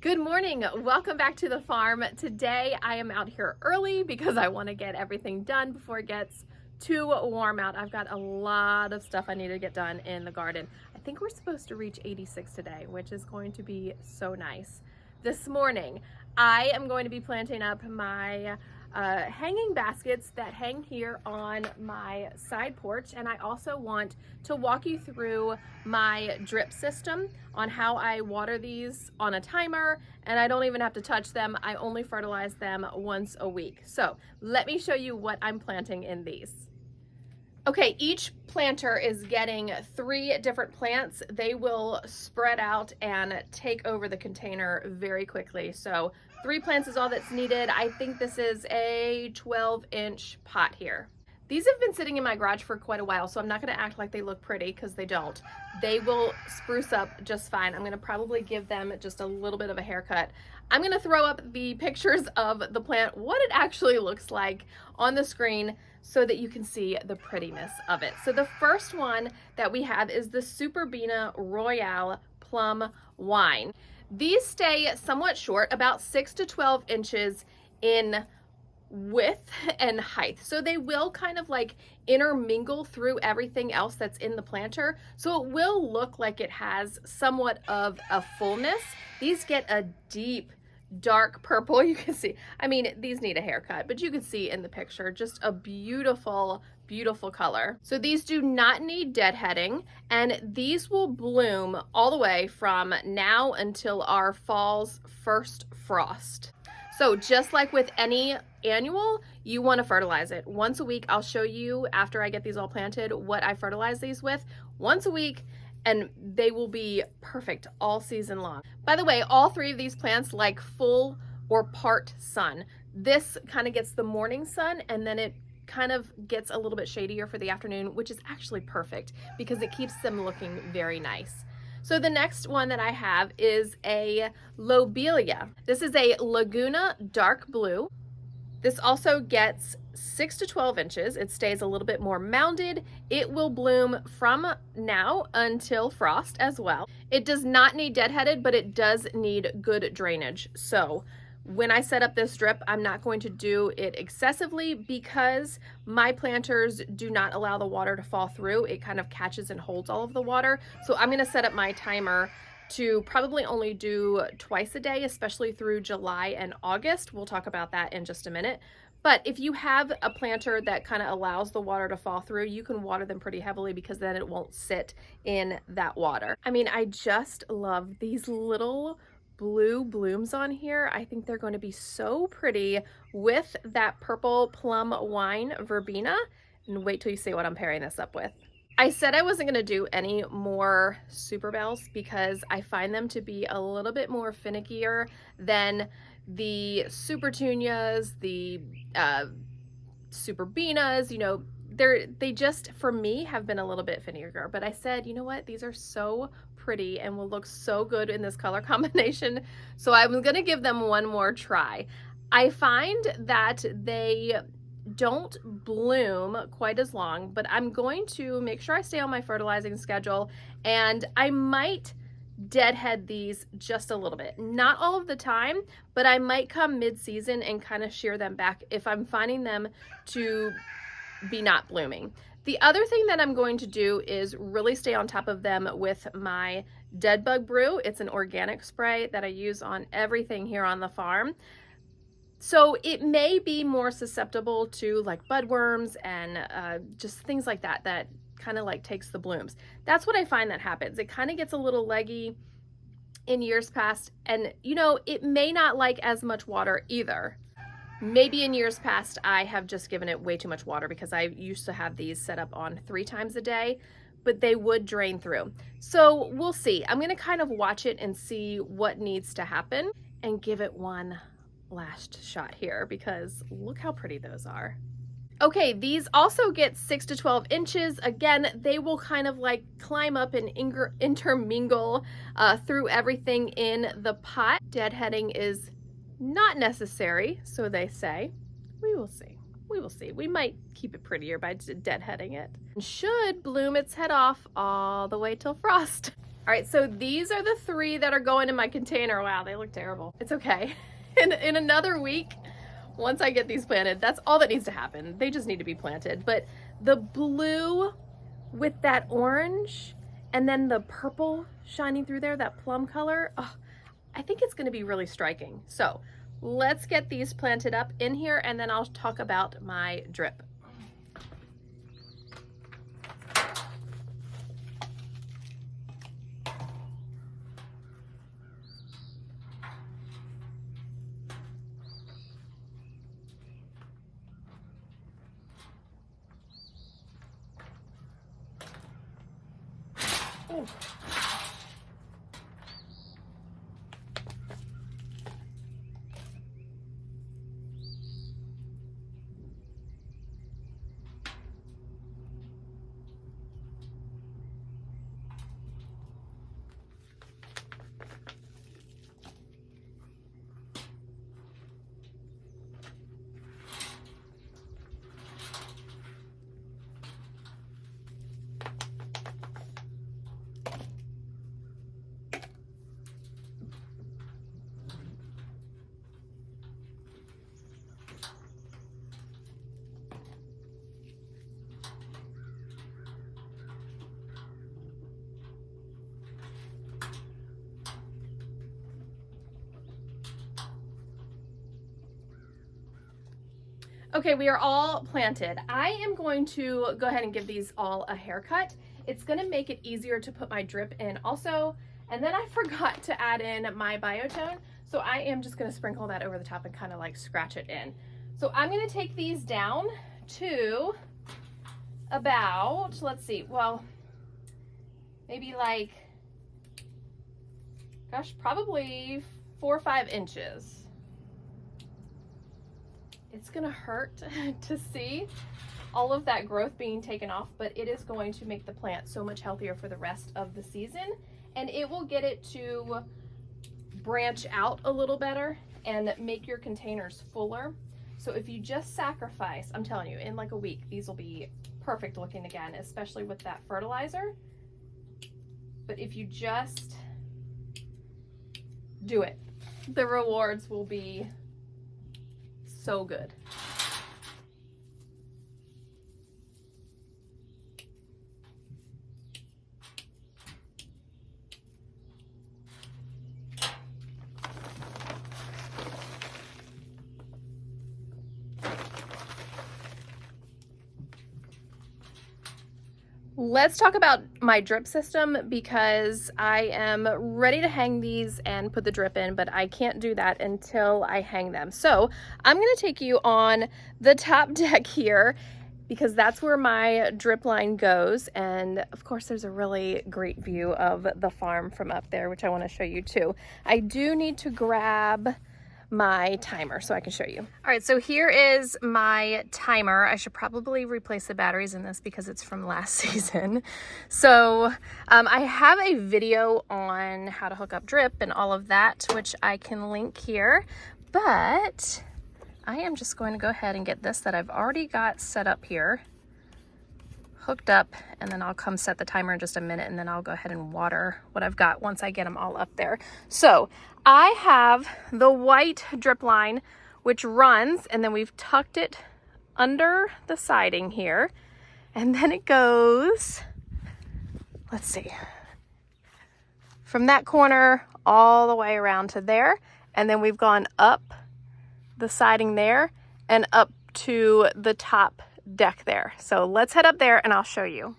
Good morning. Welcome back to the farm. Today I am out here early because I want to get everything done before it gets too warm out. I've got a lot of stuff I need to get done in the garden. I think we're supposed to reach 86 today, which is going to be so nice. This morning I am going to be planting up my hanging baskets that hang here on my side porch, and I also want to walk you through my drip system on how I water these on a timer, and I don't even have to touch them. I only fertilize them once a week. So let me show you what I'm planting in these. Okay, each planter is getting 3 different plants. They will spread out and take over the container very quickly. So 3 plants is all that's needed. I think this is a 12-inch pot here. These have been sitting in my garage for quite a while, so I'm not gonna act like they look pretty because they don't. They will spruce up just fine. I'm gonna probably give them just a little bit of a haircut. I'm gonna throw up the pictures of the plant, what it actually looks like on the screen so that you can see the prettiness of it. So the first one that we have is the Superbenas Royale Plum Wine. These stay somewhat short, about 6 to 12 inches in width and height. So they will kind of like intermingle through everything else that's in the planter. So it will look like it has somewhat of a fullness. These get a deep, dark purple. You can see, I mean, these need a haircut, but you can see in the picture, just a beautiful, beautiful color. So these do not need deadheading, and these will bloom all the way from now until our fall's first frost. So just like with any annual, you want to fertilize it once a week. I'll show you after I get these all planted what I fertilize these with once a week, and they will be perfect all season long. By the way, all 3 of these plants like full or part sun. This kind of gets the morning sun, and then it kind of gets a little bit shadier for the afternoon, which is actually perfect because it keeps them looking very nice. So the next one that I have is a Lobelia. This is a Laguna dark blue. This also gets 6 to 12 inches. It stays a little bit more mounded. It will bloom from now until frost as well. It does not need deadheaded, but it does need good drainage. So when I set up this drip, I'm not going to do it excessively because my planters do not allow the water to fall through. It kind of catches and holds all of the water. So I'm gonna set up my timer to probably only do twice a day, especially through July and August. We'll talk about that in just a minute. But if you have a planter that kind of allows the water to fall through, you can water them pretty heavily because then it won't sit in that water. I mean, I just love these little blue blooms on here. I think they're going to be so pretty with that purple plum wine verbena. And wait till you see what I'm pairing this up with. I said I wasn't going to do any more superbenas because I find them to be a little bit more finickier than the supertunias, the superbenas. You know, they just, for me, have been a little bit finickier. But I said, you know what, these are so pretty and will look so good in this color combination, so I was gonna give them one more try. I find that they don't bloom quite as long, but I'm going to make sure I stay on my fertilizing schedule, and I might deadhead these just a little bit. Not all of the time, but I might come mid-season and kind of shear them back if I'm finding them to be not blooming. The other thing that I'm going to do is really stay on top of them with my dead bug brew. It's an organic spray that I use on everything here on the farm. So it may be more susceptible to like budworms and just things like that, that kind of like takes the blooms. That's what I find that happens. It kind of gets a little leggy in years past, and you know, it may not like as much water either. Maybe in years past, I have just given it way too much water because I used to have these set up on 3 times a day, but they would drain through. So we'll see. I'm gonna kind of watch it and see what needs to happen and give it one last shot here because look how pretty those are. Okay, these also get 6 to 12 inches. Again, they will kind of like climb up and intermingle through everything in the pot. Deadheading is not necessary, so they say. We will see. We will see. We might keep it prettier by deadheading it. It should bloom its head off all the way till frost. All right, so these are the 3 that are going in my container. Wow, they look terrible. It's okay. In another week, once I get these planted, that's all that needs to happen. They just need to be planted. But the blue with that orange and then the purple shining through there, that plum color, oh, I think it's gonna be really striking. So let's get these planted up in here and then I'll talk about my drip. Ooh. Okay, we are all planted. I am going to go ahead and give these all a haircut. It's gonna make it easier to put my drip in also. And then I forgot to add in my biotone. So I am just gonna sprinkle that over the top and kind of like scratch it in. So I'm gonna take these down to about, let's see, well, maybe like, gosh, probably 4 or 5 inches. It's gonna hurt to see all of that growth being taken off, but it is going to make the plant so much healthier for the rest of the season, and it will get it to branch out a little better and make your containers fuller. So if you just sacrifice, I'm telling you, in like a week, these will be perfect looking again, especially with that fertilizer. But if you just do it, the rewards will be so good. Let's talk about my drip system because I am ready to hang these and put the drip in, but I can't do that until I hang them. So I'm gonna take you on the top deck here because that's where my drip line goes. And of course there's a really great view of the farm from up there, which I wanna show you too. I do need to grab my timer so I can show you. All right, so here is my timer. I should probably replace the batteries in this because it's from last season. So I have a video on how to hook up drip and all of that, which I can link here, but I am just going to go ahead and get this that I've already got set up here, hooked up, and then I'll come set the timer in just a minute, and then I'll go ahead and water what I've got once I get them all up there. So I have the white drip line, which runs, and then we've tucked it under the siding here, and then it goes, let's see, from that corner all the way around to there, and then we've gone up the siding there and up to the top deck there. So let's head up there and I'll show you.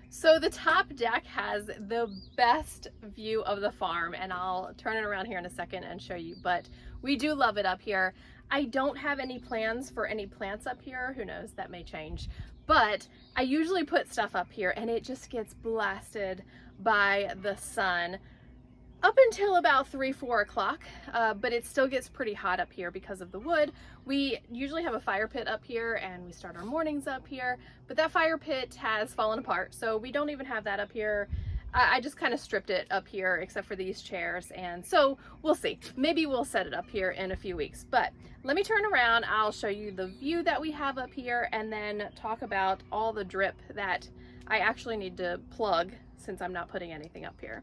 So the top deck has the best view of the farm, and I'll turn it around here in a second and show you, but we do love it up here. I don't have any plans for any plants up here. Who knows, that may change. But I usually put stuff up here and it just gets blasted by the sun up until about 3-4 o'clock, but it still gets pretty hot up here because of the wood. We usually have a fire pit up here and we start our mornings up here, but that fire pit has fallen apart, so we don't even have that up here. I just kind of stripped it up here except for these chairs, and so we'll see. Maybe we'll set it up here in a few weeks, but let me turn around. I'll show you the view that we have up here and then talk about all the drip that I actually need to plug since I'm not putting anything up here.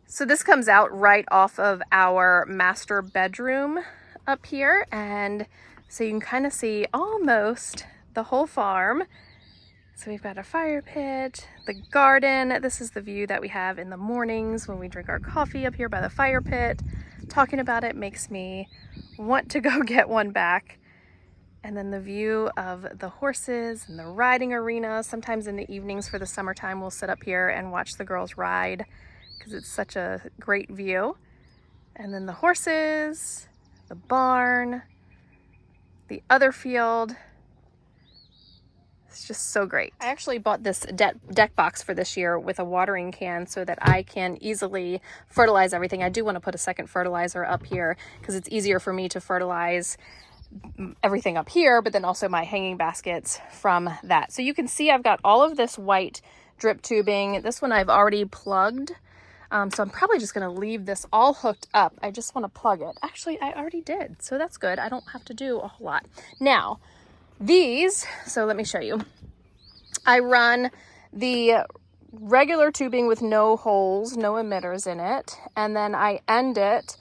So this comes out right off of our master bedroom up here, and so you can kind of see almost the whole farm. So we've got a fire pit, the garden. This is the view that we have in the mornings when we drink our coffee up here by the fire pit. Talking about it makes me want to go get one back. And then the view of the horses and the riding arena. Sometimes in the evenings for the summertime, we'll sit up here and watch the girls ride because it's such a great view. And then the horses, the barn, the other field. It's just so great. I actually bought this deck box for this year with a watering can so that I can easily fertilize everything. I do want to put a second fertilizer up here because it's easier for me to fertilize everything up here, but then also my hanging baskets from that. So you can see I've got all of this white drip tubing. This one I've already plugged. So I'm probably just going to leave this all hooked up. I just want to plug it. Actually, I already did. So that's good. I don't have to do a whole lot. Now, these, so let me show you. I run the regular tubing with no holes, no emitters in it. And then I end it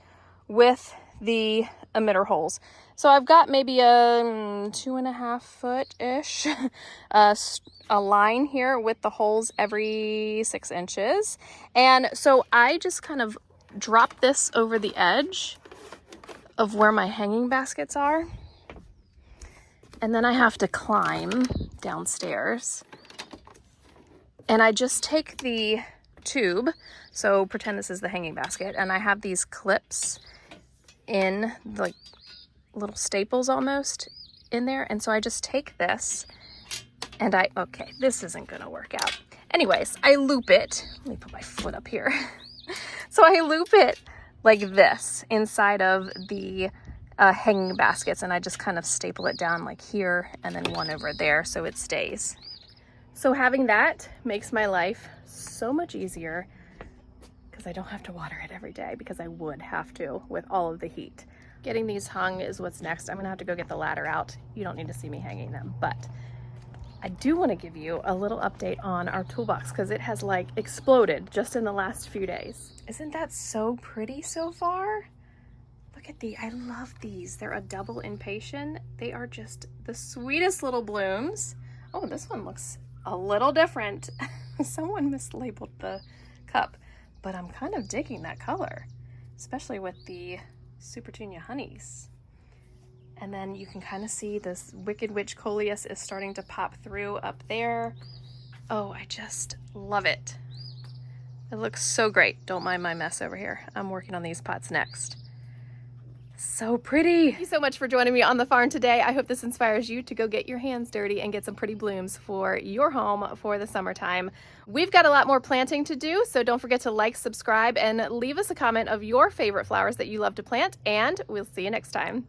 with the emitter holes. So I've got maybe a 2.5 foot-ish a line here with the holes every 6 inches. And so I just kind of drop this over the edge of where my hanging baskets are. And then I have to climb downstairs. And I just take the tube, so pretend this is the hanging basket, and I have these clips in like little staples almost in there. And so I just take this and okay, this isn't gonna work out. Anyways, I loop it. Let me put my foot up here. So I loop it like this inside of the hanging baskets, and I just kind of staple it down like here and then one over there so it stays. So having that makes my life so much easier because I don't have to water it every day because I would have to with all of the heat. Getting these hung is what's next. I'm gonna have to go get the ladder out. You don't need to see me hanging them, but I do want to give you a little update on our toolbox because it has like exploded just in the last few days. Isn't that so pretty so far? Look at I love these. They're a double impatient. They are just the sweetest little blooms. Oh, this one looks a little different. Someone mislabeled the cup, but I'm kind of digging that color, especially with the Superbenas honeys. And then you can kind of see this Wicked Witch coleus is starting to pop through up there. Oh, I just love it. It looks so great. Don't mind my mess over here. I'm working on these pots next. So pretty. Thank you so much for joining me on the farm today. I hope this inspires you to go get your hands dirty and get some pretty blooms for your home for the summertime. We've got a lot more planting to do, so don't forget to like, subscribe, and leave us a comment of your favorite flowers that you love to plant, and we'll see you next time.